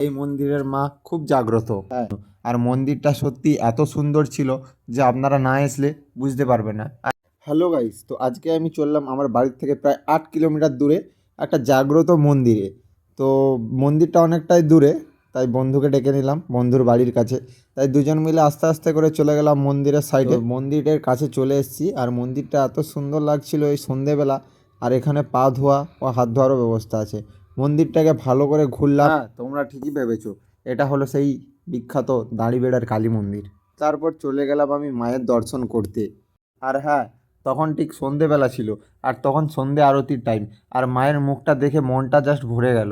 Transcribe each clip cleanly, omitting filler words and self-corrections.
এই মন্দিরের মা খুব জাগ্রত। হ্যাঁ, আর মন্দিরটা সত্যি এত সুন্দর ছিল যে আপনারা না আসলে বুঝতে পারবেন না। হ্যালো গাইস, তো আজকে আমি চললাম আমার বাড়ির থেকে প্রায় 8 কিলোমিটার দূরে একটা জাগ্রত মন্দিরে। তো মন্দিরটা অনেকটাই দূরে, তাই বন্ধুকে ডেকে নিলাম বন্ধুর বাড়ির কাছে। তাই দুজন মিলে আস্তে আস্তে করে চলে গেলাম মন্দিরের সাইডে। মন্দিরের কাছে চলে এসেছি, আর মন্দিরটা এত সুন্দর লাগছিল এই সন্ধেবেলা। আর এখানে পা ধোয়া ও হাত ধোয়ারও ব্যবস্থা আছে। মন্দিরটাকে ভালো করে ঘুরলাম। হ্যাঁ, তোমরা ঠিকই ভেবেছো, এটা হলো সেই বিখ্যাত দাঁড়িবেড়ার কালী মন্দির। তারপর চলে গেলাম আমি মায়ের দর্শন করতে। আর হ্যাঁ, তখন ঠিক সন্ধেবেলা ছিল, আর তখন সন্ধে আরতির টাইম। আর মায়ের মুখটা দেখে মনটা জাস্ট ভরে গেল।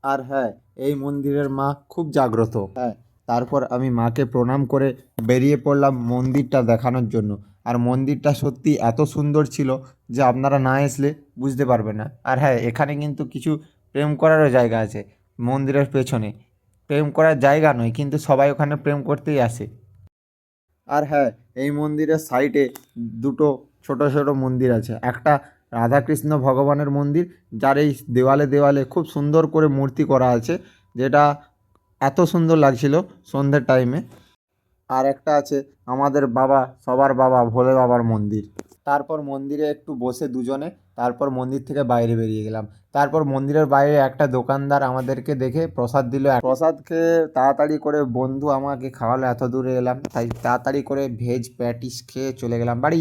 আর হ্যাঁ, এই মন্দিরের মা খুব জাগ্রত। হ্যাঁ, তারপর আমি মাকে প্রণাম করে বেরিয়ে পড়লাম মন্দিরটা দেখানোর জন্য। আর মন্দিরটা সত্যি এত সুন্দর ছিল যে আপনারা না আসলে বুঝতে পারবেন না। আর হ্যাঁ, এখানে কিন্তু কিছু প্রেম করারও জায়গা আছে মন্দিরের পেছনে। প্রেম করার জায়গা নয়, কিন্তু সবাই ওখানে প্রেম করতেই আসে। আর হ্যাঁ, এই মন্দিরের সাইডে দুটো ছোট ছোট মন্দির আছে। একটা রাধাকৃষ্ণ ভগবানের মন্দির, যার এই দেওয়ালে দেওয়ালে খুব সুন্দর করে মূর্তি করা আছে, যেটা এত সুন্দর লাগছিল সন্ধ্যের টাইমে। আর একটা আছে আমাদের বাবা, সবার বাবা ভোলে বাবার মন্দির। তারপর মন্দিরে একটু বসে দুজনে, তারপর মন্দির থেকে বাইরে বেরিয়ে গেলাম। তারপর মন্দিরের বাইরে একটা দোকানদার আমাদেরকে দেখে প্রসাদ দিল। প্রসাদ খেয়ে তাড়াতাড়ি করে বন্ধু আমাকে খাওয়ালো, এত দূরে এলাম তাই তাড়াতাড়ি করে ভেজ প্যাটিস খেয়ে চলে গেলাম বাড়ি।